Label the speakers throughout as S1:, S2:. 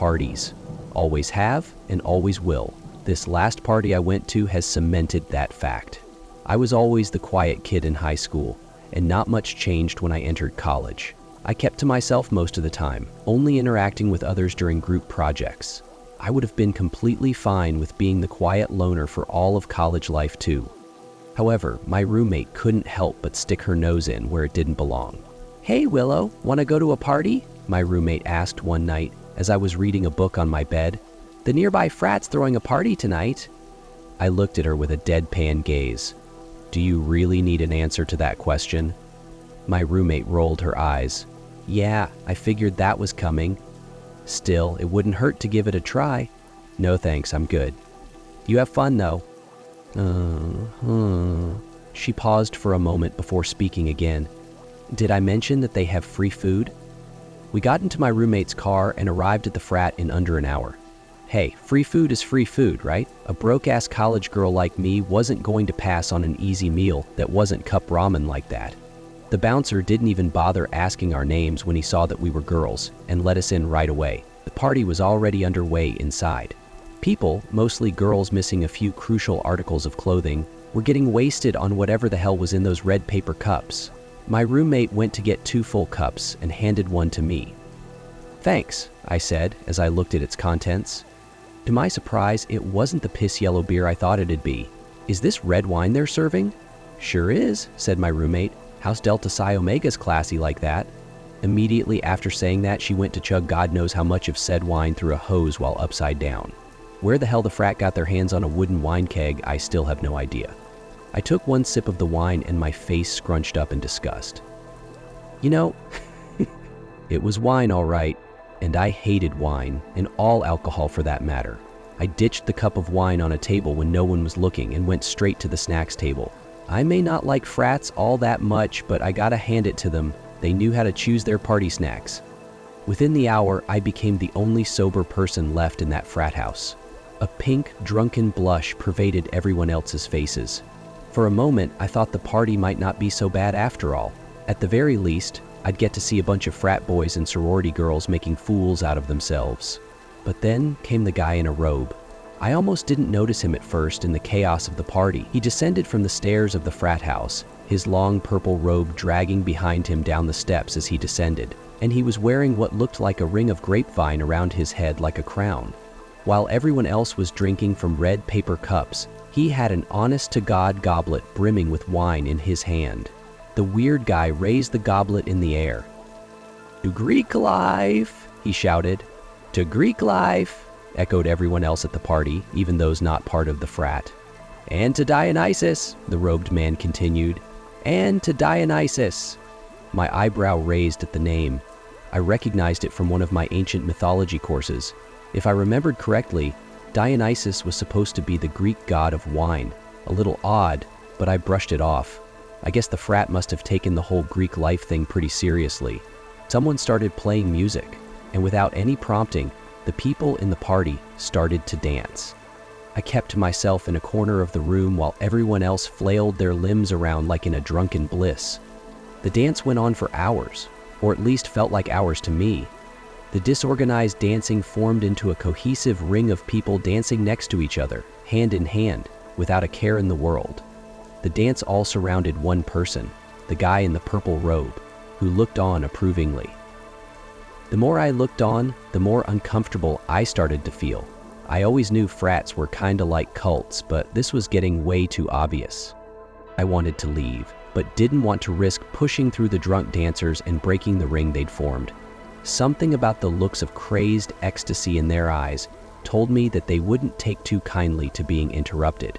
S1: parties. Always have and always will. This last party I went to has cemented that fact. I was always the quiet kid in high school, and not much changed when I entered college. I kept to myself most of the time, only interacting with others during group projects. I would have been completely fine with being the quiet loner for all of college life too. However, my roommate couldn't help but stick her nose in where it didn't belong. "Hey Willow, wanna go to a party?" my roommate asked one night as I was reading a book on my bed. "The nearby frat's throwing a party tonight." I looked at her with a deadpan gaze. Do you really need an answer to that question? My roommate rolled her eyes. Yeah, I figured that was coming. Still, it wouldn't hurt to give it a try. No thanks, I'm good. You have fun though. She paused for a moment before speaking again. Did I mention that they have free food? We got into my roommate's car and arrived at the frat in under an hour. Hey, free food is free food, right? A broke-ass college girl like me wasn't going to pass on an easy meal that wasn't cup ramen like that. The bouncer didn't even bother asking our names when he saw that we were girls and let us in right away. The party was already underway inside. People, mostly girls missing a few crucial articles of clothing, were getting wasted on whatever the hell was in those red paper cups. My roommate went to get 2 full cups and handed one to me. Thanks, I said as I looked at its contents. To my surprise, it wasn't the piss yellow beer I thought it'd be. Is this red wine they're serving? Sure is, said my roommate. House Delta Psi Omega's classy like that. Immediately after saying that, she went to chug God knows how much of said wine through a hose while upside down. Where the hell the frat got their hands on a wooden wine keg, I still have no idea. I took one sip of the wine and my face scrunched up in disgust. You know, it was wine all right, and I hated wine, and all alcohol for that matter. I ditched the cup of wine on a table when no one was looking and went straight to the snacks table. I may not like frats all that much, but I gotta hand it to them. They knew how to choose their party snacks. Within the hour, I became the only sober person left in that frat house. A pink, drunken blush pervaded everyone else's faces. For a moment, I thought the party might not be so bad after all. At the very least, I'd get to see a bunch of frat boys and sorority girls making fools out of themselves. But then came the guy in a robe. I almost didn't notice him at first in the chaos of the party. He descended from the stairs of the frat house, his long purple robe dragging behind him down the steps as he descended, and he was wearing what looked like a ring of grapevine around his head like a crown. While everyone else was drinking from red paper cups, he had an honest-to-God goblet brimming with wine in his hand. The weird guy raised the goblet in the air. "To Greek life!" he shouted. "To Greek life!" echoed everyone else at the party, even those not part of the frat. "And to Dionysus!" the robed man continued. "And to Dionysus!" My eyebrow raised at the name. I recognized it from one of my ancient mythology courses. If I remembered correctly, Dionysus was supposed to be the Greek god of wine. A little odd, but I brushed it off. I guess the frat must have taken the whole Greek life thing pretty seriously. Someone started playing music, and without any prompting, the people in the party started to dance. I kept to myself in a corner of the room while everyone else flailed their limbs around like in a drunken bliss. The dance went on for hours, or at least felt like hours to me. The disorganized dancing formed into a cohesive ring of people dancing next to each other, hand in hand, without a care in the world. The dance all surrounded one person, the guy in the purple robe, who looked on approvingly. The more I looked on, the more uncomfortable I started to feel. I always knew frats were kinda like cults, but this was getting way too obvious. I wanted to leave, but didn't want to risk pushing through the drunk dancers and breaking the ring they'd formed. Something about the looks of crazed ecstasy in their eyes told me that they wouldn't take too kindly to being interrupted.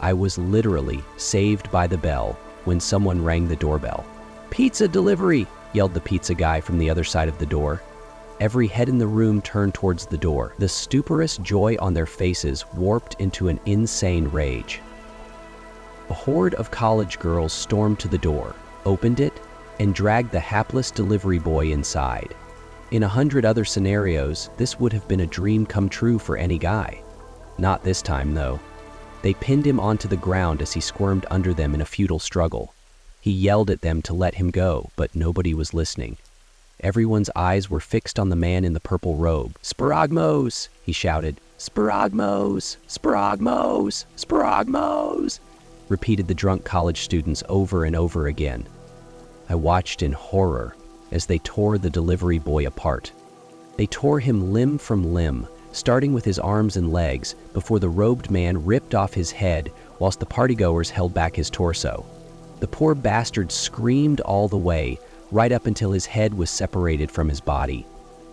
S1: I was literally saved by the bell when someone rang the doorbell. "Pizza delivery!" yelled the pizza guy from the other side of the door. Every head in the room turned towards the door. The stuporous joy on their faces warped into an insane rage. A horde of college girls stormed to the door, opened it, and dragged the hapless delivery boy inside. In 100 other scenarios, this would have been a dream come true for any guy. Not this time, though. They pinned him onto the ground as he squirmed under them in a futile struggle. He yelled at them to let him go, but nobody was listening. Everyone's eyes were fixed on the man in the purple robe. "Sparagmos!" he shouted. "Sparagmos! Sparagmos! Sparagmos!" repeated the drunk college students over and over again. I watched in horror as they tore the delivery boy apart. They tore him limb from limb, starting with his arms and legs, before the robed man ripped off his head whilst the partygoers held back his torso. The poor bastard screamed all the way, right up until his head was separated from his body.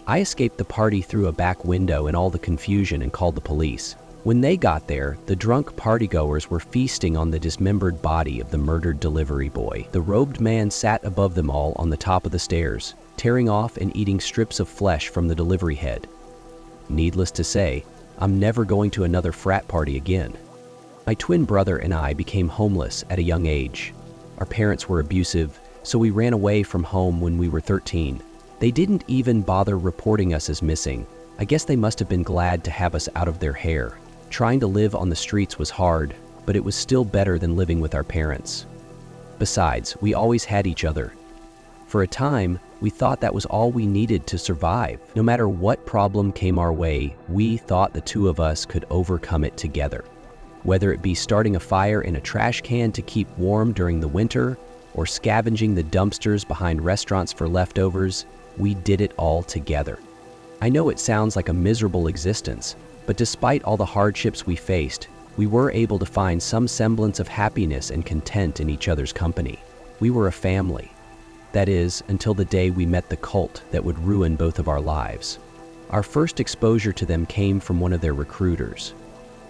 S1: I escaped the party through a back window in all the confusion and called the police. When they got there, the drunk partygoers were feasting on the dismembered body of the murdered delivery boy. The robed man sat above them all on the top of the stairs, tearing off and eating strips of flesh from the delivery head. Needless to say, I'm never going to another frat party again. My twin brother and I became homeless at a young age. Our parents were abusive, so we ran away from home when we were 13. They didn't even bother reporting us as missing. I guess they must have been glad to have us out of their hair. Trying to live on the streets was hard, but it was still better than living with our parents. Besides, we always had each other. For a time, we thought that was all we needed to survive. No matter what problem came our way, we thought the two of us could overcome it together. Whether it be starting a fire in a trash can to keep warm during the winter, or scavenging the dumpsters behind restaurants for leftovers, we did it all together. I know it sounds like a miserable existence, but despite all the hardships we faced, we were able to find some semblance of happiness and content in each other's company. We were a family. That is, until the day we met the cult that would ruin both of our lives. Our first exposure to them came from one of their recruiters.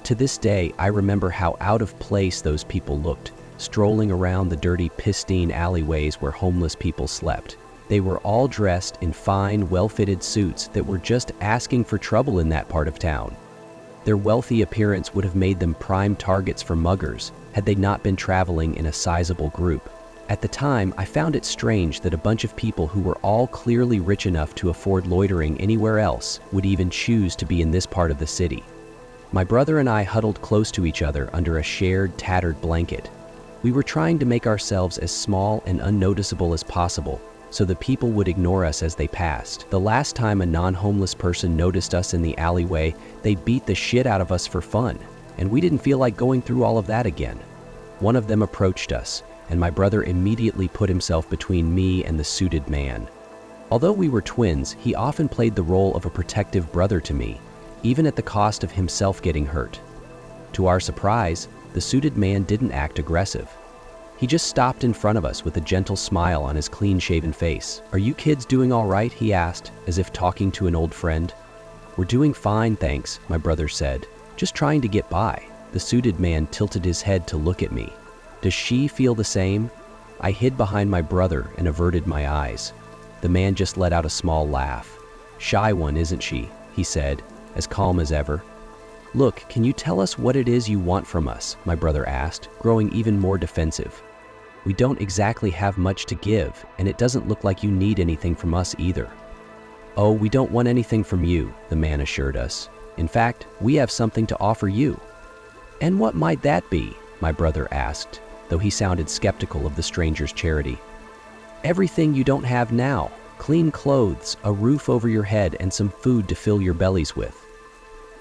S1: To this day, I remember how out of place those people looked, strolling around the dirty, pristine alleyways where homeless people slept. They were all dressed in fine, well-fitted suits that were just asking for trouble in that part of town. Their wealthy appearance would have made them prime targets for muggers had they not been traveling in a sizable group. At the time, I found it strange that a bunch of people who were all clearly rich enough to afford loitering anywhere else would even choose to be in this part of the city. My brother and I huddled close to each other under a shared, tattered blanket. We were trying to make ourselves as small and unnoticeable as possible, so the people would ignore us as they passed. The last time a non-homeless person noticed us in the alleyway, they beat the shit out of us for fun, and we didn't feel like going through all of that again. One of them approached us, and my brother immediately put himself between me and the suited man. Although we were twins, he often played the role of a protective brother to me, even at the cost of himself getting hurt. To our surprise, the suited man didn't act aggressive. He just stopped in front of us with a gentle smile on his clean-shaven face. "Are you kids doing all right?" he asked, as if talking to an old friend. "We're doing fine, thanks," my brother said. "Just trying to get by." The suited man tilted his head to look at me. "Does she feel the same?" I hid behind my brother and averted my eyes. The man just let out a small laugh. "Shy one, isn't she?" he said, as calm as ever. "Look, can you tell us what it is you want from us?" my brother asked, growing even more defensive. "We don't exactly have much to give, and it doesn't look like you need anything from us either." "Oh, we don't want anything from you," the man assured us. "In fact, we have something to offer you." "And what might that be?" my brother asked, though he sounded skeptical of the stranger's charity. "Everything you don't have now. Clean clothes, a roof over your head, and some food to fill your bellies with."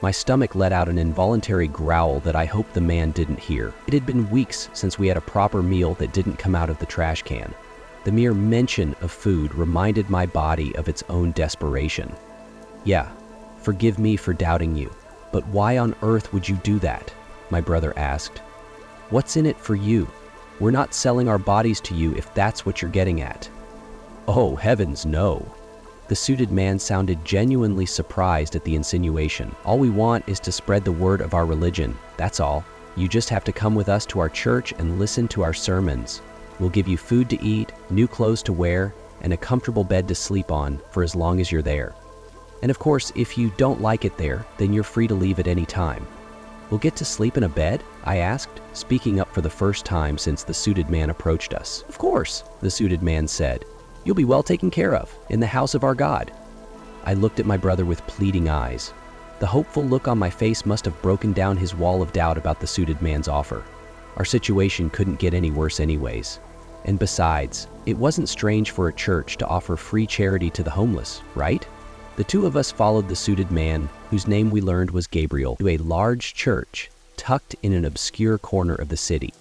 S1: My stomach let out an involuntary growl that I hoped the man didn't hear. It had been weeks since we had a proper meal that didn't come out of the trash can. The mere mention of food reminded my body of its own desperation. "Yeah, forgive me for doubting you, but why on earth would you do that?" my brother asked. "What's in it for you? We're not selling our bodies to you if that's what you're getting at." "Oh, heavens, no." The suited man sounded genuinely surprised at the insinuation. "All we want is to spread the word of our religion, that's all. You just have to come with us to our church and listen to our sermons. We'll give you food to eat, new clothes to wear, and a comfortable bed to sleep on for as long as you're there. And of course, if you don't like it there, then you're free to leave at any time." "We'll get to sleep in a bed?" I asked, speaking up for the first time since the suited man approached us. "Of course," the suited man said. "You'll be well taken care of, in the house of our God." I looked at my brother with pleading eyes. The hopeful look on my face must have broken down his wall of doubt about the suited man's offer. Our situation couldn't get any worse anyways. And besides, it wasn't strange for a church to offer free charity to the homeless, right? The two of us followed the suited man, whose name we learned was Gabriel, to a large church tucked in an obscure corner of the city.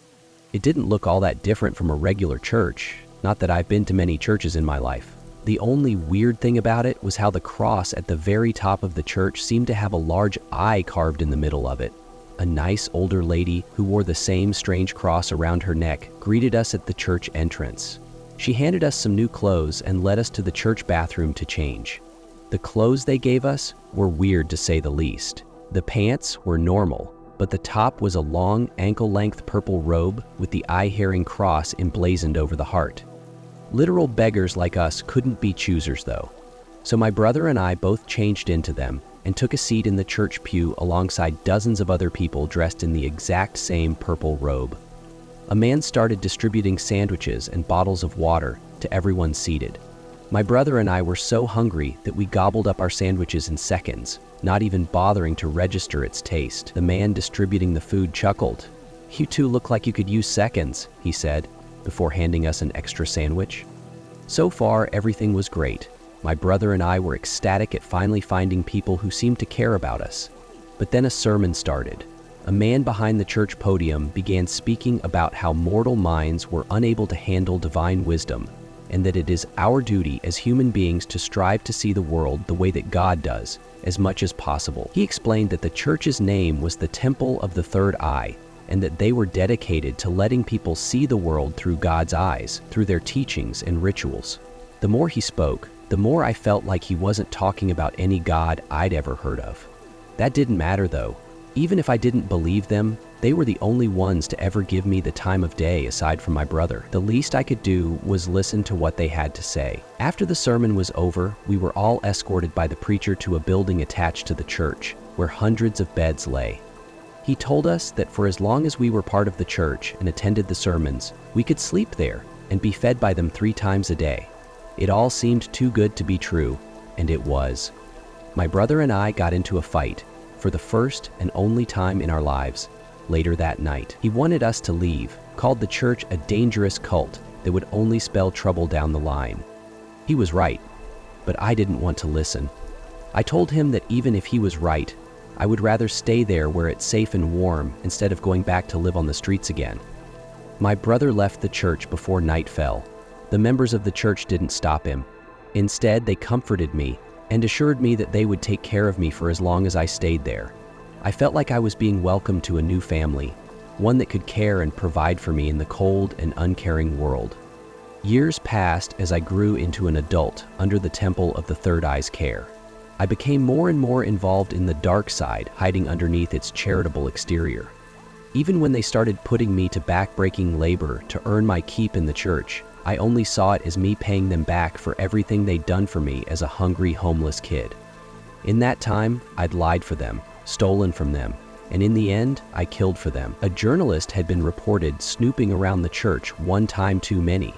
S1: It didn't look all that different from a regular church, not that I've been to many churches in my life. The only weird thing about it was how the cross at the very top of the church seemed to have a large eye carved in the middle of it. A nice older lady who wore the same strange cross around her neck greeted us at the church entrance. She handed us some new clothes and led us to the church bathroom to change. The clothes they gave us were weird to say the least. The pants were normal, but the top was a long, ankle-length purple robe with the eye-herring cross emblazoned over the heart. Literal beggars like us couldn't be choosers though. So my brother and I both changed into them and took a seat in the church pew alongside dozens of other people dressed in the exact same purple robe. A man started distributing sandwiches and bottles of water to everyone seated. My brother and I were so hungry that we gobbled up our sandwiches in seconds, not even bothering to register its taste. The man distributing the food chuckled. "You two look like you could use seconds," he said, before handing us an extra sandwich. So far, everything was great. My brother and I were ecstatic at finally finding people who seemed to care about us. But then a sermon started. A man behind the church podium began speaking about how mortal minds were unable to handle divine wisdom, and that it is our duty as human beings to strive to see the world the way that God does, as much as possible. He explained that the church's name was the Temple of the Third Eye, and that they were dedicated to letting people see the world through God's eyes, through their teachings and rituals. The more he spoke, the more I felt like he wasn't talking about any God I'd ever heard of. That didn't matter though. Even if I didn't believe them, they were the only ones to ever give me the time of day aside from my brother. The least I could do was listen to what they had to say. After the sermon was over, we were all escorted by the preacher to a building attached to the church, where hundreds of beds lay. He told us that for as long as we were part of the church and attended the sermons, we could sleep there and be fed by them 3 times a day. It all seemed too good to be true, and it was. My brother and I got into a fight, for the first and only time in our lives, later that night. He wanted us to leave, called the church a dangerous cult that would only spell trouble down the line. He was right, but I didn't want to listen. I told him that even if he was right, I would rather stay there where it's safe and warm instead of going back to live on the streets again. My brother left the church before night fell. The members of the church didn't stop him. Instead, they comforted me and assured me that they would take care of me for as long as I stayed there. I felt like I was being welcomed to a new family, one that could care and provide for me in the cold and uncaring world. Years passed as I grew into an adult under the Temple of the Third Eye's care. I became more and more involved in the dark side, hiding underneath its charitable exterior. Even when they started putting me to back-breaking labor to earn my keep in the church, I only saw it as me paying them back for everything they'd done for me as a hungry, homeless kid. In that time, I'd lied for them, stolen from them, and in the end, I killed for them. A journalist had been reported snooping around the church one time too many,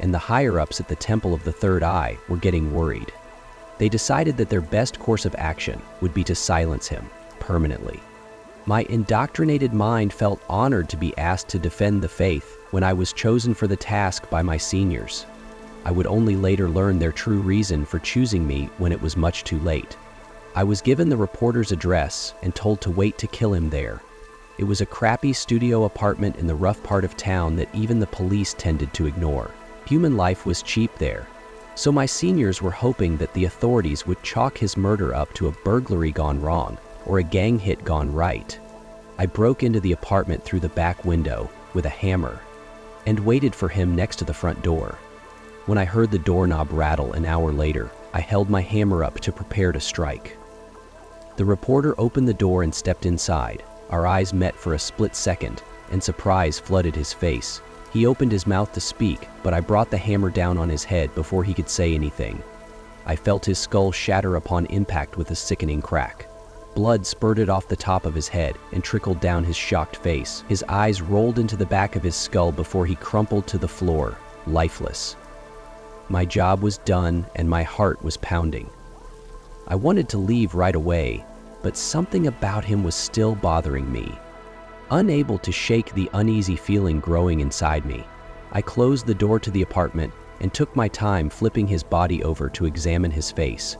S1: and the higher-ups at the Temple of the Third Eye were getting worried. They decided that their best course of action would be to silence him permanently. My indoctrinated mind felt honored to be asked to defend the faith when I was chosen for the task by my seniors. I would only later learn their true reason for choosing me when it was much too late. I was given the reporter's address and told to wait to kill him there. It was a crappy studio apartment in the rough part of town that even the police tended to ignore. Human life was cheap there, so my seniors were hoping that the authorities would chalk his murder up to a burglary gone wrong or a gang hit gone right. I broke into the apartment through the back window with a hammer and waited for him next to the front door. When I heard the doorknob rattle an hour later, I held my hammer up to prepare to strike. The reporter opened the door and stepped inside. Our eyes met for a split second, and surprise flooded his face. He opened his mouth to speak, but I brought the hammer down on his head before he could say anything. I felt his skull shatter upon impact with a sickening crack. Blood spurted off the top of his head and trickled down his shocked face. His eyes rolled into the back of his skull before he crumpled to the floor, lifeless. My job was done and my heart was pounding. I wanted to leave right away, but something about him was still bothering me. Unable to shake the uneasy feeling growing inside me, I closed the door to the apartment and took my time flipping his body over to examine his face.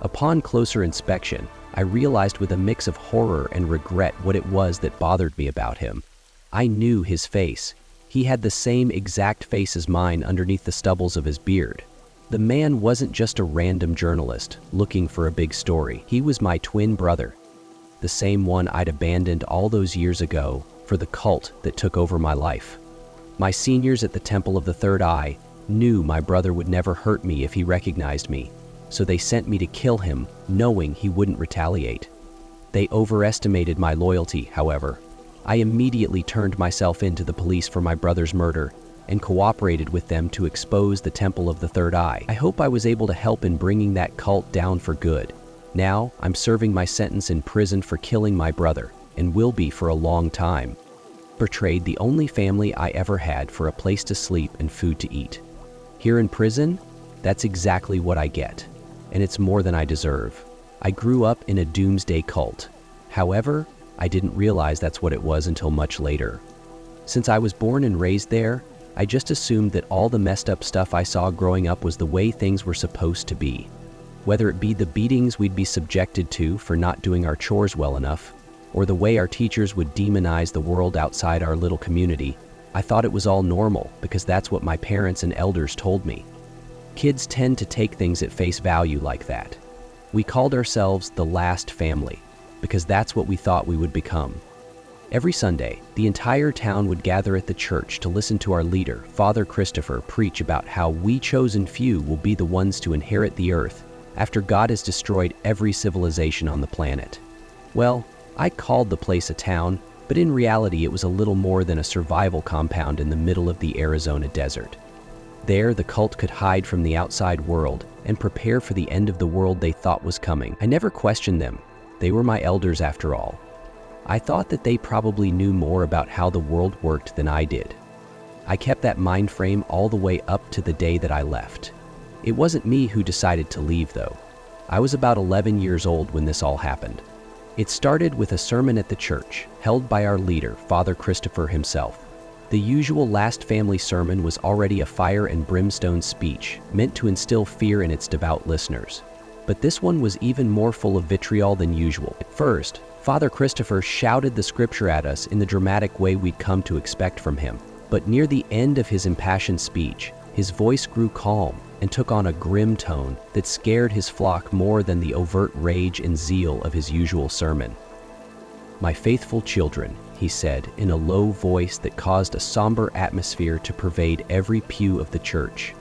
S1: Upon closer inspection, I realized with a mix of horror and regret what it was that bothered me about him. I knew his face. He had the same exact face as mine underneath the stubbles of his beard. The man wasn't just a random journalist looking for a big story. He was my twin brother, the same one I'd abandoned all those years ago for the cult that took over my life. My seniors at the Temple of the Third Eye knew my brother would never hurt me if he recognized me, so they sent me to kill him, knowing he wouldn't retaliate. They overestimated my loyalty, however. I immediately turned myself in to the police for my brother's murder and cooperated with them to expose the Temple of the Third Eye. I hope I was able to help in bringing that cult down for good. Now, I'm serving my sentence in prison for killing my brother, and will be for a long time. Betrayed the only family I ever had for a place to sleep and food to eat. Here in prison, that's exactly what I get, and it's more than I deserve. I grew up in a doomsday cult. However, I didn't realize that's what it was until much later. Since I was born and raised there, I just assumed that all the messed up stuff I saw growing up was the way things were supposed to be. Whether it be the beatings we'd be subjected to for not doing our chores well enough, or the way our teachers would demonize the world outside our little community, I thought it was all normal because that's what my parents and elders told me. Kids tend to take things at face value like that. We called ourselves the last family because that's what we thought we would become. Every Sunday, the entire town would gather at the church to listen to our leader, Father Christopher, preach about how we chosen few will be the ones to inherit the earth after God has destroyed every civilization on the planet. Well, I called the place a town, but in reality it was a little more than a survival compound in the middle of the Arizona desert. There, the cult could hide from the outside world and prepare for the end of the world they thought was coming. I never questioned them. They were my elders after all. I thought that they probably knew more about how the world worked than I did. I kept that mind frame all the way up to the day that I left. It wasn't me who decided to leave, though. I was about 11 years old when this all happened. It started with a sermon at the church, held by our leader, Father Christopher himself. The usual last family sermon was already a fire and brimstone speech, meant to instill fear in its devout listeners. But this one was even more full of vitriol than usual. At first, Father Christopher shouted the scripture at us in the dramatic way we'd come to expect from him. But near the end of his impassioned speech, his voice grew calm and took on a grim tone that scared his flock more than the overt rage and zeal of his usual sermon. "My faithful children," he said in a low voice that caused a somber atmosphere to pervade every pew of the church.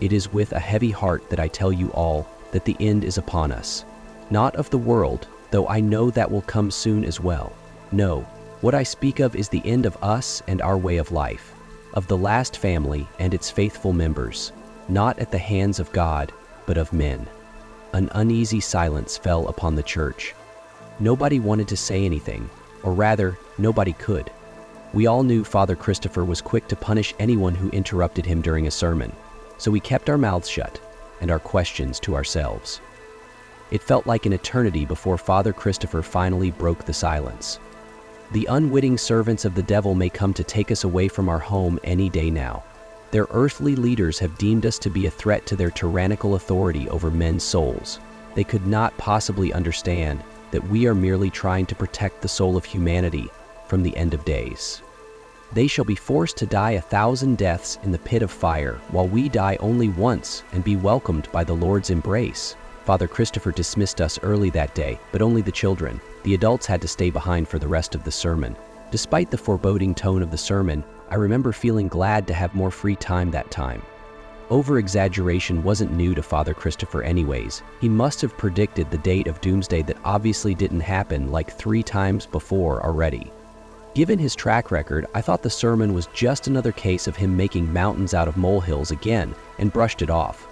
S1: "It is with a heavy heart that I tell you all that the end is upon us. Not of the world, though I know that will come soon as well. No, what I speak of is the end of us and our way of life, of the last family and its faithful members, not at the hands of God, but of men." An uneasy silence fell upon the church. Nobody wanted to say anything, or rather, nobody could. We all knew Father Christopher was quick to punish anyone who interrupted him during a sermon, so we kept our mouths shut and our questions to ourselves. It felt like an eternity before Father Christopher finally broke the silence. "The unwitting servants of the devil may come to take us away from our home any day now. Their earthly leaders have deemed us to be a threat to their tyrannical authority over men's souls. They could not possibly understand that we are merely trying to protect the soul of humanity from the end of days. They shall be forced to die 1,000 deaths in the pit of fire, while we die only once and be welcomed by the Lord's embrace." Father Christopher dismissed us early that day, but only the children. The adults had to stay behind for the rest of the sermon. Despite the foreboding tone of the sermon, I remember feeling glad to have more free time that time. Over-exaggeration wasn't new to Father Christopher anyways. He must have predicted the date of doomsday that obviously didn't happen like 3 times before already. Given his track record, I thought the sermon was just another case of him making mountains out of molehills again and brushed it off.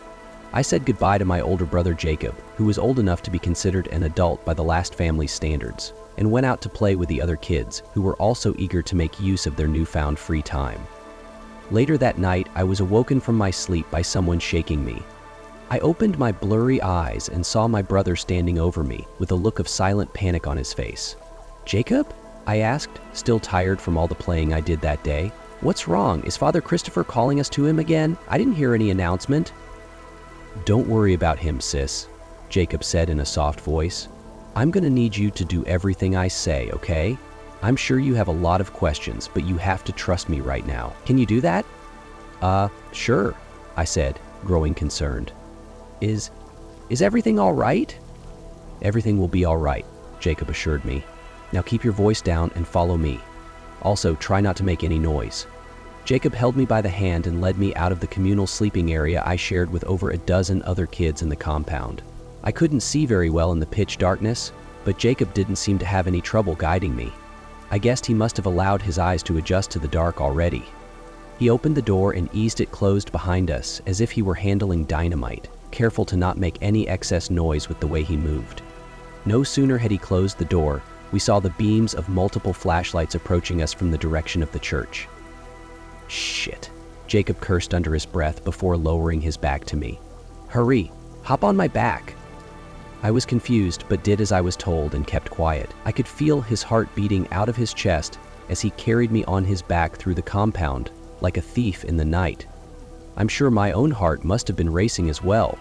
S1: I said goodbye to my older brother Jacob, who was old enough to be considered an adult by the last family's standards, and went out to play with the other kids, who were also eager to make use of their newfound free time. Later that night, I was awoken from my sleep by someone shaking me. I opened my blurry eyes and saw my brother standing over me with a look of silent panic on his face. "Jacob?" I asked, still tired from all the playing I did that day. What's wrong? Is Father Christopher calling us to him again? I didn't hear any announcement." "Don't worry about him, sis," Jacob said in a soft voice. "I'm gonna need you to do everything I say, okay? I'm sure you have a lot of questions, but you have to trust me right now. Can you do that?" Sure," I said, growing concerned. Is everything all right?" "Everything will be all right," Jacob assured me. "Now keep your voice down and follow me. Also, try not to make any noise." Jacob held me by the hand and led me out of the communal sleeping area I shared with over a dozen other kids in the compound. I couldn't see very well in the pitch darkness, but Jacob didn't seem to have any trouble guiding me. I guessed he must have allowed his eyes to adjust to the dark already. He opened the door and eased it closed behind us as if he were handling dynamite, careful to not make any excess noise with the way he moved. No sooner had he closed the door, we saw the beams of multiple flashlights approaching us from the direction of the church. "Shit," Jacob cursed under his breath before lowering his back to me. "Hurry, hop on my back." I was confused, but did as I was told and kept quiet. I could feel his heart beating out of his chest as he carried me on his back through the compound, like a thief in the night. I'm sure my own heart must have been racing as well.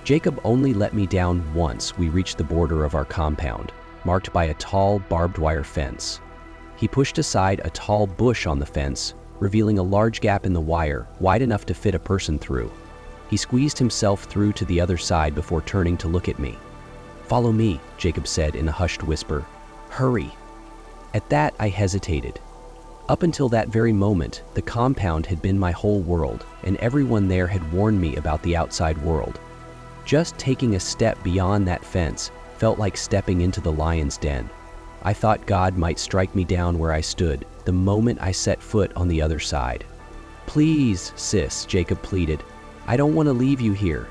S1: Jacob only let me down once we reached the border of our compound, marked by a tall, barbed wire fence. He pushed aside a tall bush on the fence, revealing a large gap in the wire, wide enough to fit a person through. He squeezed himself through to the other side before turning to look at me. "Follow me," Jacob said in a hushed whisper. "Hurry." At that, I hesitated. Up until that very moment, the compound had been my whole world, and everyone there had warned me about the outside world. Just taking a step beyond that fence felt like stepping into the lion's den. I thought God might strike me down where I stood the moment I set foot on the other side. "Please, sis," Jacob pleaded. "I don't want to leave you here."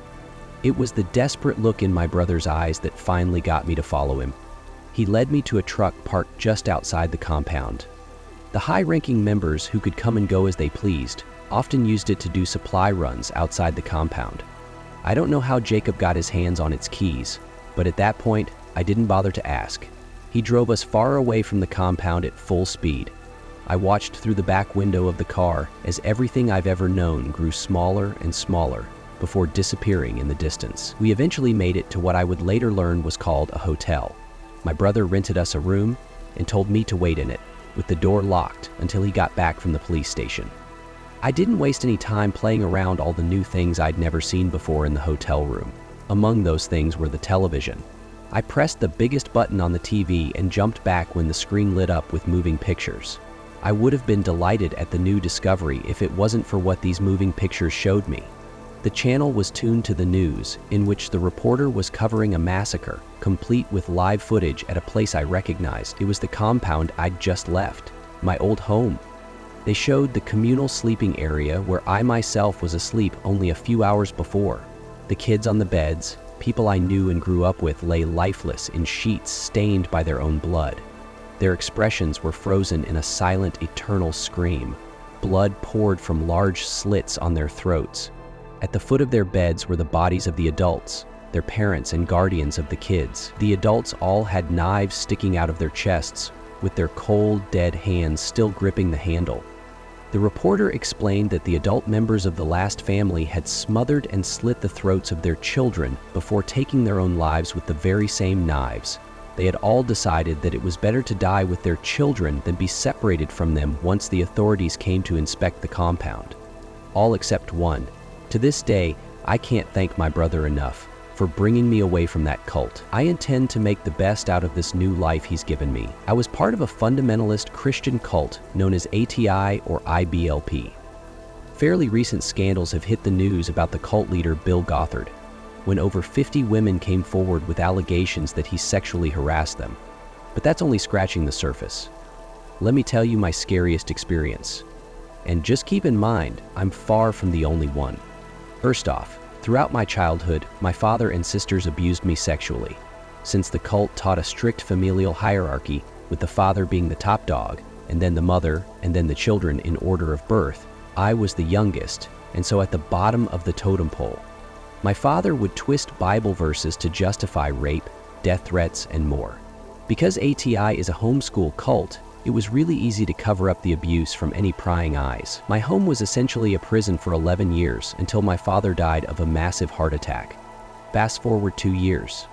S1: It was the desperate look in my brother's eyes that finally got me to follow him. He led me to a truck parked just outside the compound. The high-ranking members, who could come and go as they pleased, often used it to do supply runs outside the compound. I don't know how Jacob got his hands on its keys, but at that point, I didn't bother to ask. He drove us far away from the compound at full speed. I watched through the back window of the car as everything I've ever known grew smaller and smaller before disappearing in the distance. We eventually made it to what I would later learn was called a hotel. My brother rented us a room and told me to wait in it, with the door locked until he got back from the police station. I didn't waste any time playing around all the new things I'd never seen before in the hotel room. Among those things were the television. I pressed the biggest button on the TV and jumped back when the screen lit up with moving pictures. I would have been delighted at the new discovery if it wasn't for what these moving pictures showed me. The channel was tuned to the news, in which the reporter was covering a massacre, complete with live footage at a place I recognized. It was the compound I'd just left, my old home. They showed the communal sleeping area where I myself was asleep only a few hours before. The kids on the beds, people I knew and grew up with, lay lifeless in sheets stained by their own blood. Their expressions were frozen in a silent, eternal scream. Blood poured from large slits on their throats. At the foot of their beds were the bodies of the adults, their parents and guardians of the kids. The adults all had knives sticking out of their chests, with their cold, dead hands still gripping the handle. The reporter explained that the adult members of the last family had smothered and slit the throats of their children before taking their own lives with the very same knives. They had all decided that it was better to die with their children than be separated from them once the authorities came to inspect the compound. All except one. To this day, I can't thank my brother enough for bringing me away from that cult. I intend to make the best out of this new life he's given me. I was part of a fundamentalist Christian cult known as ATI or IBLP. Fairly recent scandals have hit the news about the cult leader Bill Gothard, when over 50 women came forward with allegations that he sexually harassed them. But that's only scratching the surface. Let me tell you my scariest experience. And just keep in mind, I'm far from the only one. First off, throughout my childhood, my father and sisters abused me sexually. Since the cult taught a strict familial hierarchy, with the father being the top dog, and then the mother, and then the children in order of birth, I was the youngest, and so at the bottom of the totem pole. My father would twist Bible verses to justify rape, death threats, and more. Because ATI is a homeschool cult, It was really easy to cover up the abuse from any prying eyes. My home was essentially a prison for 11 years until my father died of a massive heart attack. Fast forward 2 years.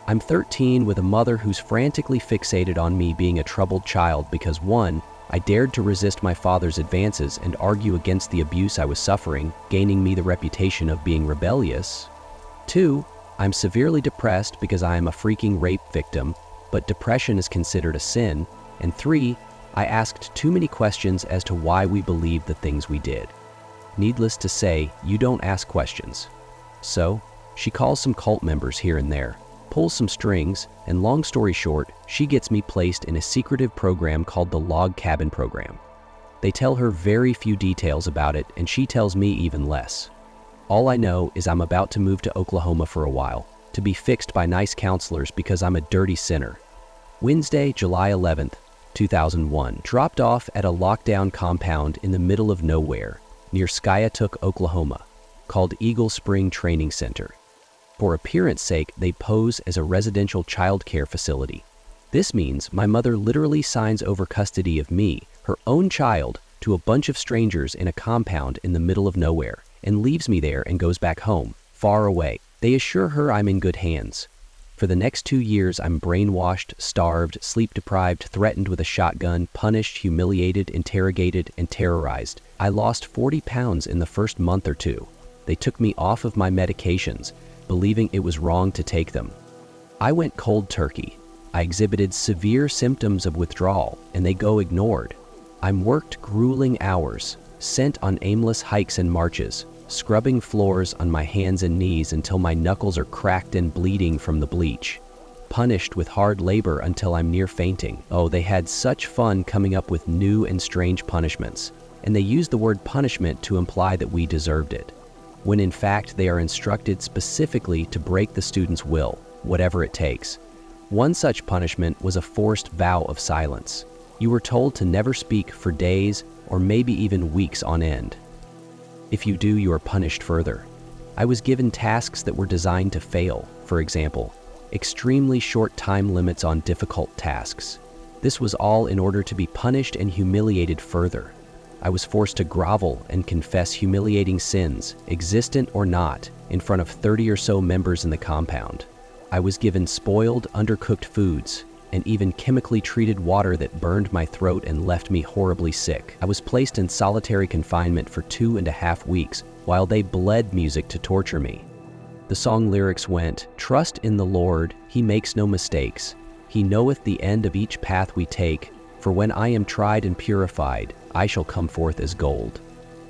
S1: I'm 13 with a mother who's frantically fixated on me being a troubled child because 1, I dared to resist my father's advances and argue against the abuse I was suffering, gaining me the reputation of being rebellious. 2, I'm severely depressed because I am a freaking rape victim, but depression is considered a sin. And 3, I asked too many questions as to why we believed the things we did. Needless to say, you don't ask questions. So, she calls some cult members here and there, pulls some strings, and long story short, she gets me placed in a secretive program called the Log Cabin Program. They tell her very few details about it, and she tells me even less. All I know is I'm about to move to Oklahoma for a while, to be fixed by nice counselors because I'm a dirty sinner. Wednesday, July 11th, 2001, dropped off at a lockdown compound in the middle of nowhere, near Skiatook, Oklahoma, called Eagle Spring Training Center. For appearance sake, they pose as a residential child care facility. This means my mother literally signs over custody of me, her own child, to a bunch of strangers in a compound in the middle of nowhere, and leaves me there and goes back home, far away. They assure her I'm in good hands. For the next 2 years, I'm brainwashed, starved, sleep-deprived, threatened with a shotgun, punished, humiliated, interrogated, and terrorized. I lost 40 pounds in the first month or 2. They took me off of my medications, believing it was wrong to take them. I went cold turkey. I exhibited severe symptoms of withdrawal, and they go ignored. I'm worked grueling hours, sent on aimless hikes and marches, scrubbing floors on my hands and knees until my knuckles are cracked and bleeding from the bleach. Punished with hard labor until I'm near fainting. Oh, they had such fun coming up with new and strange punishments, and they used the word punishment to imply that we deserved it, when in fact they are instructed specifically to break the student's will, whatever it takes. One such punishment was a forced vow of silence. You were told to never speak for days or maybe even weeks on end. If you do, you are punished further. I was given tasks that were designed to fail, for example, extremely short time limits on difficult tasks. This was all in order to be punished and humiliated further. I was forced to grovel and confess humiliating sins, existent or not, in front of 30 or so members in the compound. I was given spoiled, undercooked foods, and even chemically treated water that burned my throat and left me horribly sick. I was placed in solitary confinement for 2.5 weeks while they bled music to torture me. The song lyrics went, "Trust in the Lord, He makes no mistakes. He knoweth the end of each path we take, for when I am tried and purified, I shall come forth as gold."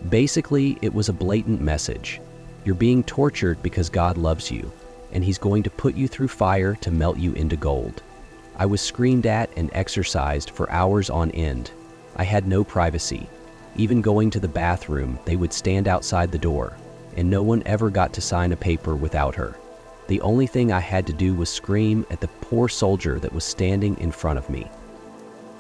S1: Basically, it was a blatant message. You're being tortured because God loves you, and He's going to put you through fire to melt you into gold. I was screamed at and exercised for hours on end. I had no privacy. Even going to the bathroom, they would stand outside the door, and no one ever got to sign a paper without her. The only thing I had to do was scream at the poor soldier that was standing in front of me.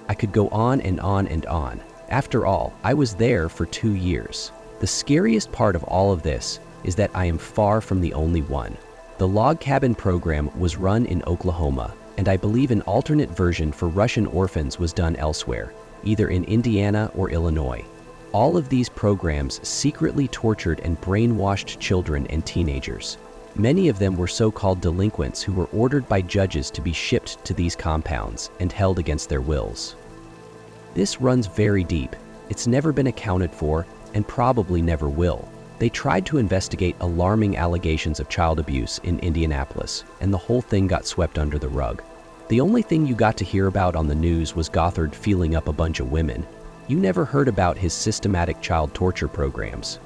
S1: I could go on and on and on. After all, I was there for 2 years. The scariest part of all of this is that I am far from the only one. The Log Cabin program was run in Oklahoma, and I believe an alternate version for Russian orphans was done elsewhere, either in Indiana or Illinois. All of these programs secretly tortured and brainwashed children and teenagers. Many of them were so-called delinquents who were ordered by judges to be shipped to these compounds and held against their wills. This runs very deep. It's never been accounted for and probably never will. They tried to investigate alarming allegations of child abuse in Indianapolis, and the whole thing got swept under the rug. The only thing you got to hear about on the news was Gothard feeling up a bunch of women. You never heard about his systematic child torture programs.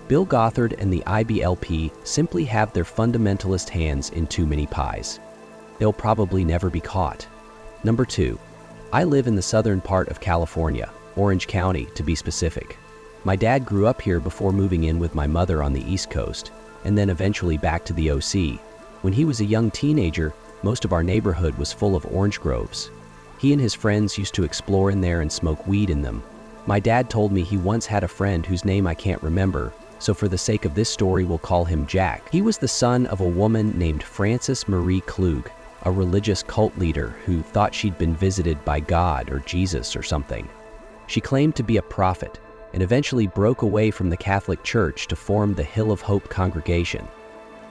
S1: Bill Gothard and the IBLP simply have their fundamentalist hands in too many pies. They'll probably never be caught. Number 2. I live in the southern part of California, Orange County to be specific. My dad grew up here before moving in with my mother on the East Coast, and then eventually back to the OC. When he was a young teenager, most of our neighborhood was full of orange groves. He and his friends used to explore in there and smoke weed in them. My dad told me he once had a friend whose name I can't remember, so for the sake of this story we'll call him Jack. He was the son of a woman named Frances Marie Klug. a religious cult leader who thought she'd been visited by God or Jesus or something. She claimed to be a prophet and eventually broke away from the Catholic Church to form the Hill of Hope congregation.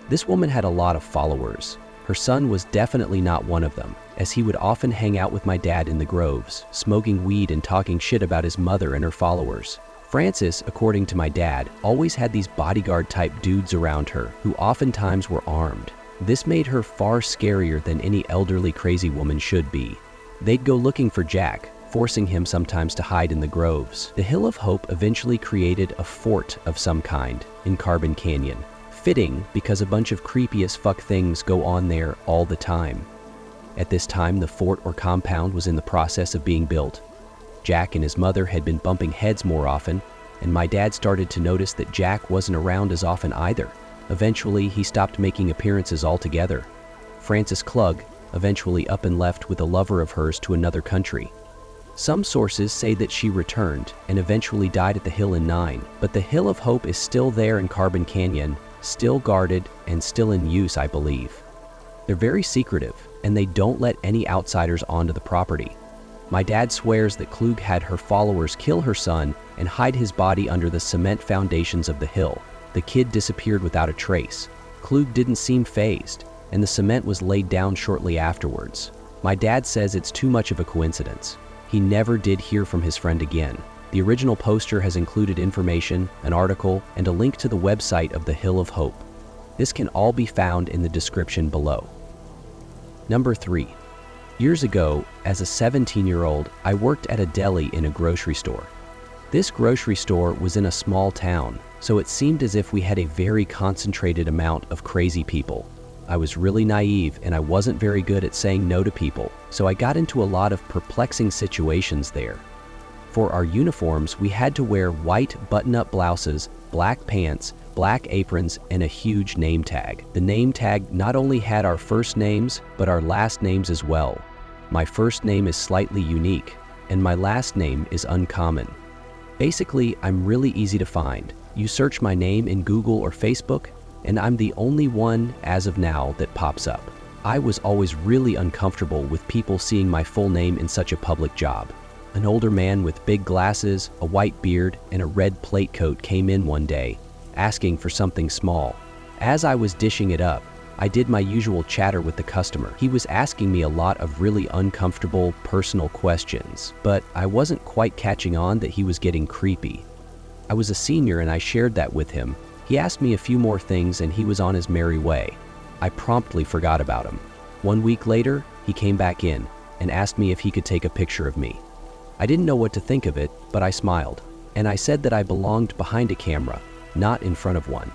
S1: This woman had a lot of followers. Her son was definitely not one of them, as he would often hang out with my dad in the groves, smoking weed and talking shit about his mother and her followers. Frances, according to my dad, always had these bodyguard-type dudes around her who oftentimes were armed. This made her far scarier than any elderly crazy woman should be. They'd go looking for Jack, forcing him sometimes to hide in the groves. The Hill of Hope eventually created a fort of some kind in Carbon Canyon. Fitting because a bunch of creepy as fuck things go on there all the time. At this time, the fort or compound was in the process of being built. Jack and his mother had been bumping heads more often, and my dad started to notice that Jack wasn't around as often either. Eventually, he stopped making appearances altogether. Frances Klug eventually up and left with a lover of hers to another country. Some sources say that she returned and eventually died at the hill in '9, but the Hill of Hope is still there in Carbon Canyon, still guarded and still in use, I believe. They're very secretive, and they don't let any outsiders onto the property. My dad swears that Klug had her followers kill her son and hide his body under the cement foundations of the hill. The kid disappeared without a trace. Klug didn't seem fazed, and the cement was laid down shortly afterwards. My dad says it's too much of a coincidence. He never did hear from his friend again. The original poster has included information, an article, and a link to the website of the Hill of Hope. This can all be found in the description below. Number 3. Years ago, as a 17-year-old, I worked at a deli in a grocery store. This grocery store was in a small town, so it seemed as if we had a very concentrated amount of crazy people. I was really naive and I wasn't very good at saying no to people, so I got into a lot of perplexing situations there. For our uniforms, we had to wear white button-up blouses, black pants, black aprons, and a huge name tag. The name tag not only had our first names, but our last names as well. My first name is slightly unique, and my last name is uncommon. Basically, I'm really easy to find. You search my name in Google or Facebook, and I'm the only one, as of now, that pops up. I was always really uncomfortable with people seeing my full name in such a public job. An older man with big glasses, a white beard, and a red plate coat came in one day, asking for something small. As I was dishing it up, I did my usual chatter with the customer. He was asking me a lot of really uncomfortable, personal questions, but I wasn't quite catching on that he was getting creepy. I was a senior and I shared that with him. He asked me a few more things and he was on his merry way. I promptly forgot about him. 1 week later, he came back in and asked me if he could take a picture of me. I didn't know what to think of it, but I smiled, and I said that I belonged behind a camera, not in front of one.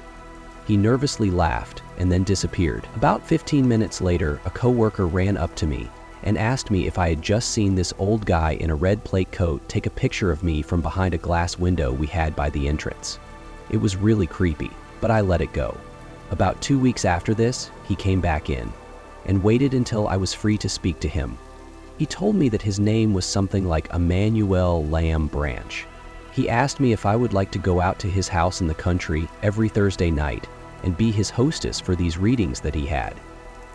S1: He nervously laughed and then disappeared. About 15 minutes later, a coworker ran up to me and asked me if I had just seen this old guy in a red plate coat take a picture of me from behind a glass window we had by the entrance. It was really creepy, but I let it go. About 2 weeks after this, he came back in and waited until I was free to speak to him. He told me that his name was something like Emmanuel Lamb Branch. He asked me if I would like to go out to his house in the country every Thursday night and be his hostess for these readings that he had.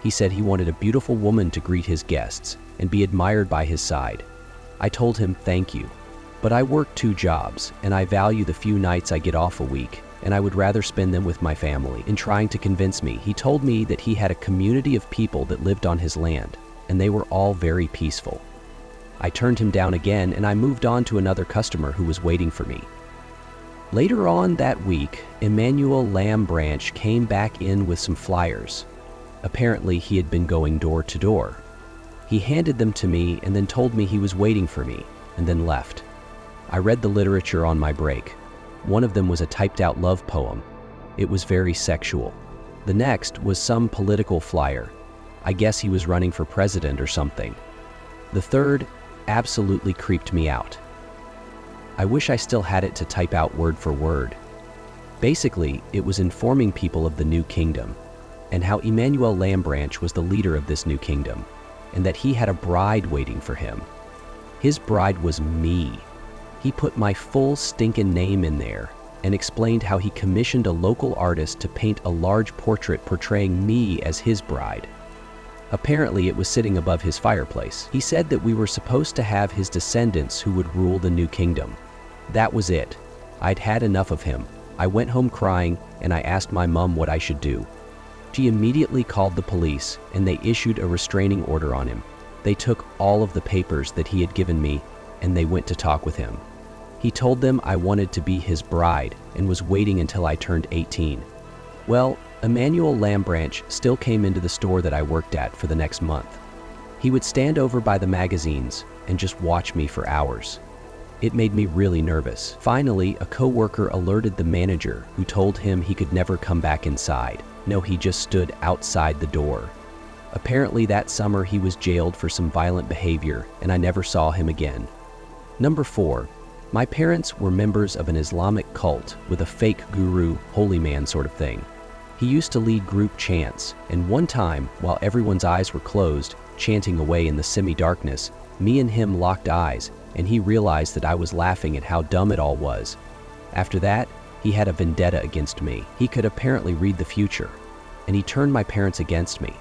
S1: He said he wanted a beautiful woman to greet his guests and be admired by his side. I told him thank you, but I work 2 jobs and I value the few nights I get off a week, and I would rather spend them with my family. In trying to convince me, he told me that he had a community of people that lived on his land, and they were all very peaceful. I turned him down again and I moved on to another customer who was waiting for me. Later on that week, Emmanuel Lamb Branch came back in with some flyers. Apparently, he had been going door to door. He handed them to me and then told me he was waiting for me, and then left. I read the literature on my break. One of them was a typed-out love poem. It was very sexual. The next was some political flyer. I guess he was running for president or something. The third absolutely creeped me out. I wish I still had it to type out word for word. Basically, it was informing people of the new kingdom, and how Emmanuel Lamb Branch was the leader of this new kingdom, and that he had a bride waiting for him. His bride was me. He put my full stinking name in there, and explained how he commissioned a local artist to paint a large portrait portraying me as his bride. Apparently, it was sitting above his fireplace. He said that we were supposed to have his descendants who would rule the new kingdom. That was it. I'd had enough of him. I went home crying, and I asked my mom what I should do. She immediately called the police, and they issued a restraining order on him. They took all of the papers that he had given me, and they went to talk with him. He told them I wanted to be his bride and was waiting until I turned 18. Well, Emmanuel Lambranch still came into the store that I worked at for the next month. He would stand over by the magazines and just watch me for hours. It made me really nervous. Finally, a coworker alerted the manager, who told him he could never come back inside. No, he just stood outside the door. Apparently that summer he was jailed for some violent behavior, and I never saw him again. Number 4. My parents were members of an Islamic cult with a fake guru, holy man sort of thing. He used to lead group chants, and one time, while everyone's eyes were closed, chanting away in the semi-darkness, me and him locked eyes, and he realized that I was laughing at how dumb it all was. After that, he had a vendetta against me. He could apparently read the future, and he turned my parents against me,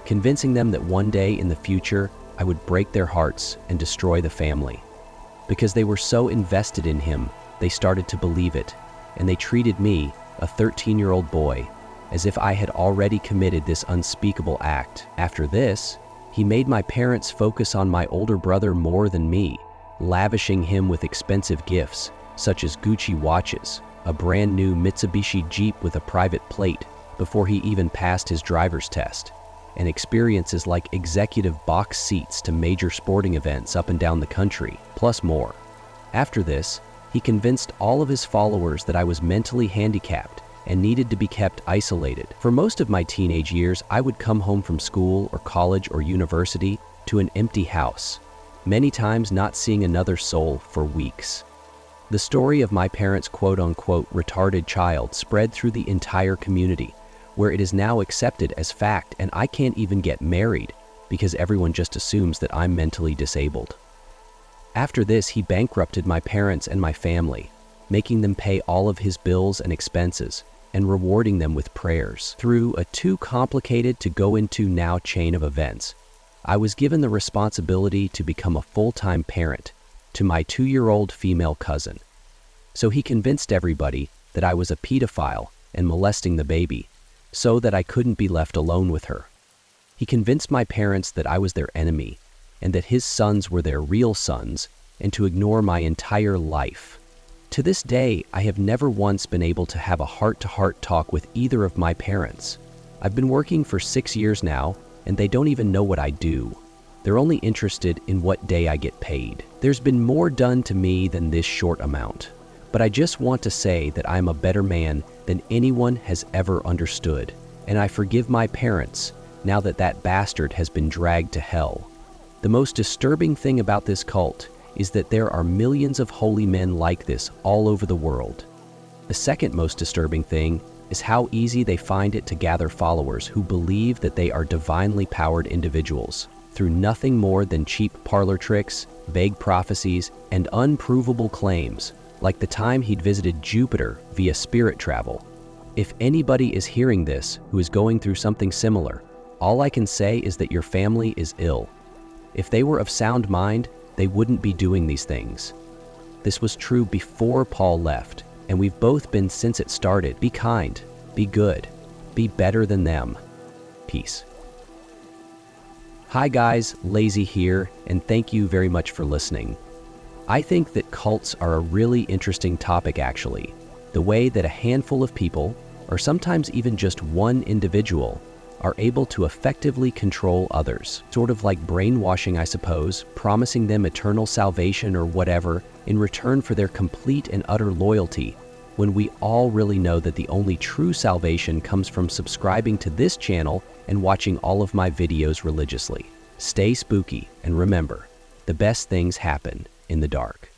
S1: convincing them that one day in the future, I would break their hearts and destroy the family. Because they were so invested in him, they started to believe it, and they treated me, a 13-year-old boy, as if I had already committed this unspeakable act. After this, he made my parents focus on my older brother more than me, lavishing him with expensive gifts, such as Gucci watches, a brand new Mitsubishi Jeep with a private plate before he even passed his driver's test, and experiences like executive box seats to major sporting events up and down the country, plus more. After this, he convinced all of his followers that I was mentally handicapped and needed to be kept isolated. For most of my teenage years, I would come home from school or college or university to an empty house, many times not seeing another soul for weeks. The story of my parents' quote-unquote retarded child spread through the entire community, where it is now accepted as fact, and I can't even get married because everyone just assumes that I'm mentally disabled. After this, he bankrupted my parents and my family, making them pay all of his bills and expenses, and rewarding them with prayers. Through a too complicated to go into now chain of events, I was given the responsibility to become a full-time parent to my 2-year-old female cousin. So he convinced everybody that I was a pedophile and molesting the baby, so that I couldn't be left alone with her. He convinced my parents that I was their enemy, and that his sons were their real sons, and to ignore my entire life. To this day, I have never once been able to have a heart-to-heart talk with either of my parents. I've been working for 6 years now, and they don't even know what I do. They're only interested in what day I get paid. There's been more done to me than this short amount, but I just want to say that I'm a better man than anyone has ever understood, and I forgive my parents now that that bastard has been dragged to hell. The most disturbing thing about this cult is that there are millions of holy men like this all over the world. The second most disturbing thing is how easy they find it to gather followers who believe that they are divinely powered individuals through nothing more than cheap parlor tricks, vague prophecies, and unprovable claims, like the time he'd visited Jupiter via spirit travel. If anybody is hearing this who is going through something similar, all I can say is that your family is ill. If they were of sound mind, they wouldn't be doing these things. This was true before Paul left, and we've both been since it started. Be kind, be good, be better than them. Peace. Hi guys, Lazy here, and thank you very much for listening. I think that cults are a really interesting topic actually. The way that a handful of people, or sometimes even just one individual, are able to effectively control others. Sort of like brainwashing, I suppose, promising them eternal salvation or whatever in return for their complete and utter loyalty, when we all really know that the only true salvation comes from subscribing to this channel and watching all of my videos religiously. Stay spooky, and remember, the best things happen in the dark.